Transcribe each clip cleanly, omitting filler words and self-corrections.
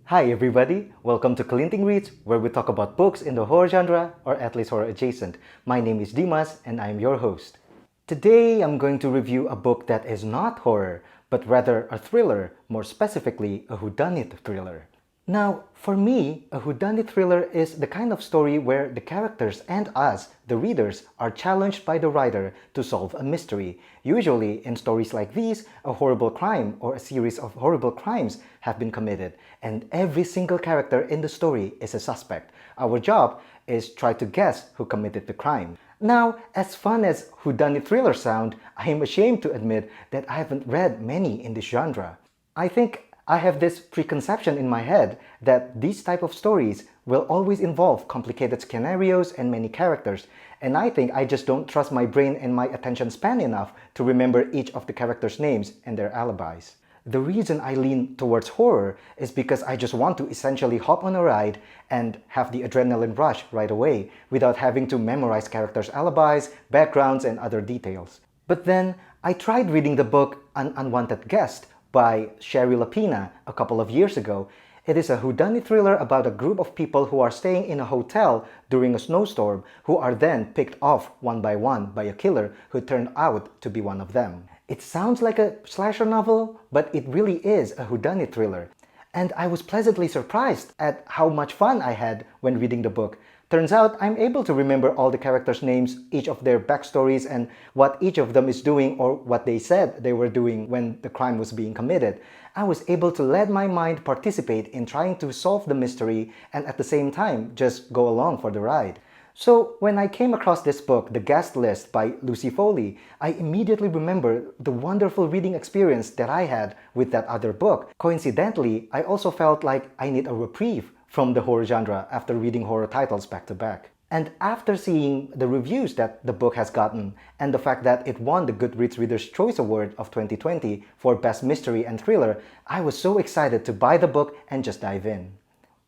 Hi everybody, welcome to Kalinting Reads, where we talk about books in the horror genre, or at least horror adjacent. My name is Dimas, and I'm your host. Today I'm going to review a book that is not horror, but rather a thriller, more specifically a whodunit thriller. Now, for me, a whodunit thriller is the kind of story where the characters and us, the readers, are challenged by the writer to solve a mystery. Usually, in stories like these, a horrible crime or a series of horrible crimes have been committed, and every single character in the story is a suspect. Our job is try to guess who committed the crime. Now, as fun as whodunit thrillers sound, I am ashamed to admit that I haven't read many in this genre. I think I have this preconception in my head that these type of stories will always involve complicated scenarios and many characters, and I think I just don't trust my brain and my attention span enough to remember each of the characters' names and their alibis. The reason I lean towards horror is because I just want to essentially hop on a ride and have the adrenaline rush right away without having to memorize characters' alibis, backgrounds, and other details. But then, I tried reading the book An Unwanted Guest by Sherry Lapina a couple of years ago. It is a whodunit thriller about a group of people who are staying in a hotel during a snowstorm who are then picked off one by one by a killer who turned out to be one of them. It sounds like a slasher novel, but it really is a whodunit thriller. And I was pleasantly surprised at how much fun I had when reading the book. Turns out I'm able to remember all the characters' names, each of their backstories, and what each of them is doing or what they said they were doing when the crime was being committed. I was able to let my mind participate in trying to solve the mystery and at the same time just go along for the ride. So when I came across this book, The Guest List by Lucy Foley, I immediately remembered the wonderful reading experience that I had with that other book. Coincidentally, I also felt like I need a reprieve from the horror genre after reading horror titles back to back. And after seeing the reviews that the book has gotten, and the fact that it won the Goodreads Reader's Choice Award of 2020 for Best Mystery and Thriller, I was so excited to buy the book and just dive in.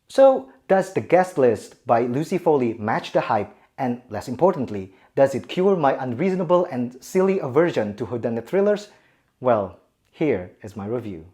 So, does The Guest List by Lucy Foley match the hype, and less importantly, does it cure my unreasonable and silly aversion to whodunit thrillers? Well, here is my review.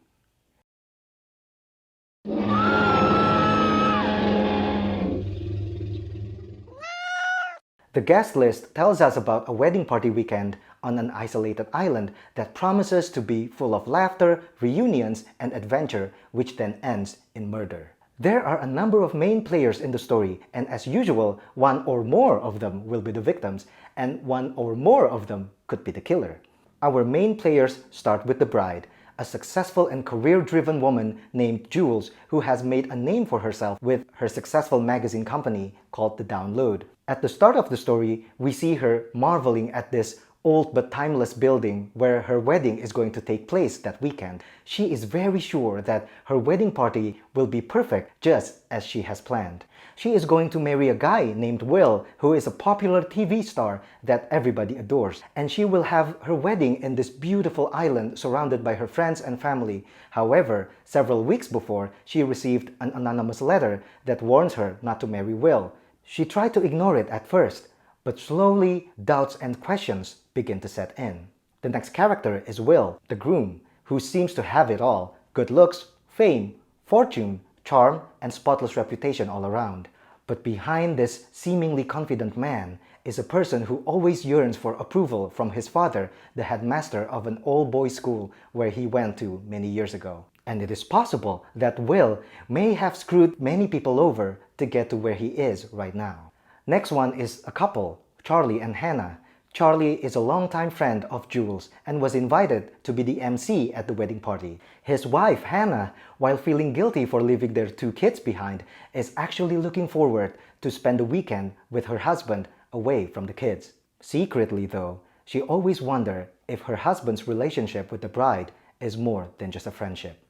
The Guest List tells us about a wedding party weekend on an isolated island that promises to be full of laughter, reunions, and adventure, which then ends in murder. There are a number of main players in the story, and as usual, one or more of them will be the victims, and one or more of them could be the killer. Our main players start with the bride, a successful and career-driven woman named Jules who has made a name for herself with her successful magazine company called The Download. At the start of the story, we see her marveling at this old but timeless building where her wedding is going to take place that weekend. She is very sure that her wedding party will be perfect just as she has planned. She is going to marry a guy named Will, who is a popular TV star that everybody adores, and she will have her wedding in this beautiful island surrounded by her friends and family. However, several weeks before, she received an anonymous letter that warns her not to marry Will. She tried to ignore it at first, but slowly, doubts and questions begin to set in. The next character is Will, the groom, who seems to have it all: good looks, fame, fortune, charm, and spotless reputation all around. But behind this seemingly confident man is a person who always yearns for approval from his father, the headmaster of an all-boys school where he went to many years ago. And it is possible that Will may have screwed many people over to get to where he is right now. Next one is a couple, Charlie and Hannah. Charlie is a longtime friend of Jules and was invited to be the MC at the wedding party. His wife, Hannah, while feeling guilty for leaving their 2 kids behind, is actually looking forward to spend the weekend with her husband away from the kids. Secretly, though, she always wondered if her husband's relationship with the bride is more than just a friendship.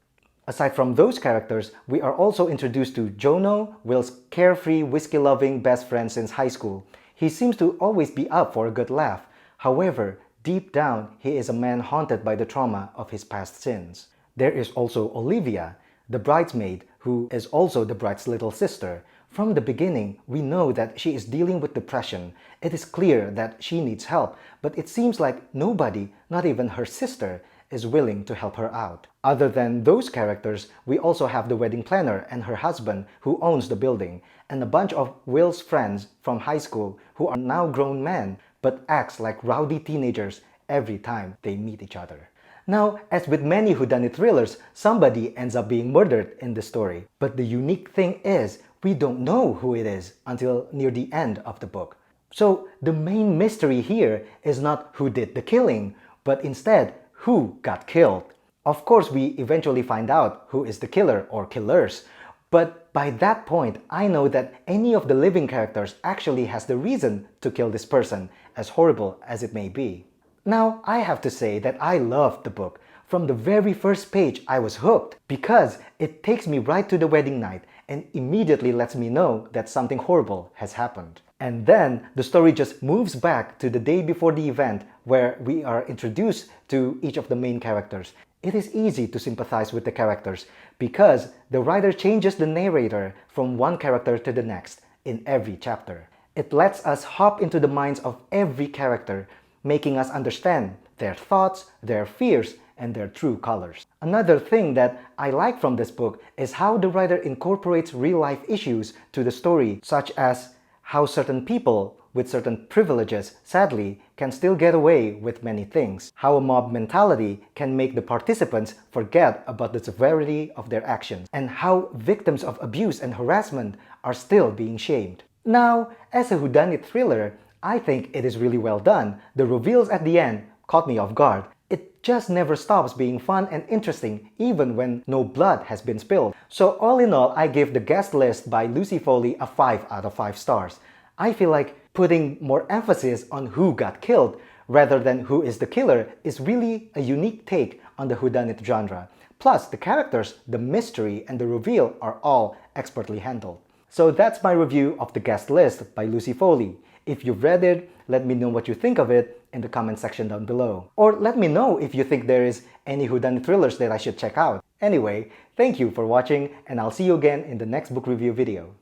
Aside from those characters, we are also introduced to Jono, Will's carefree, whiskey-loving best friend since high school. He seems to always be up for a good laugh. However, deep down, he is a man haunted by the trauma of his past sins. There is also Olivia, the bridesmaid, who is also the bride's little sister. From the beginning, we know that she is dealing with depression. It is clear that she needs help, but it seems like nobody, not even her sister, is willing to help her out. Other than those characters, we also have the wedding planner and her husband who owns the building, and a bunch of Will's friends from high school who are now grown men but acts like rowdy teenagers every time they meet each other. Now, as with many whodunit thrillers, somebody ends up being murdered in the story. But the unique thing is, we don't know who it is until near the end of the book. So, the main mystery here is not who did the killing, but instead, who got killed. Of course, we eventually find out who is the killer or killers. But by that point, I know that any of the living characters actually has the reason to kill this person, as horrible as it may be. Now, I have to say that I loved the book. From the very first page, I was hooked because it takes me right to the wedding night and immediately lets me know that something horrible has happened. And then the story just moves back to the day before the event where we are introduced to each of the main characters. It is easy to sympathize with the characters because the writer changes the narrator from one character to the next in every chapter. It lets us hop into the minds of every character, making us understand their thoughts, their fears, and their true colors. Another thing that I like from this book is how the writer incorporates real-life issues to the story, such as how certain people with certain privileges, sadly, can still get away with many things. How a mob mentality can make the participants forget about the severity of their actions. And how victims of abuse and harassment are still being shamed. Now, as a whodunit thriller, I think it is really well done. The reveals at the end caught me off guard. It just never stops being fun and interesting even when no blood has been spilled. So all in all, I give The Guest List by Lucy Foley a 5 out of 5 stars. I feel like putting more emphasis on who got killed rather than who is the killer is really a unique take on the whodunit genre. Plus, the characters, the mystery, and the reveal are all expertly handled. So that's my review of The Guest List by Lucy Foley. If you've read it, let me know what you think of it in the comment section down below. Or let me know if you think there is any whodunit thrillers that I should check out. Anyway, thank you for watching and I'll see you again in the next book review video.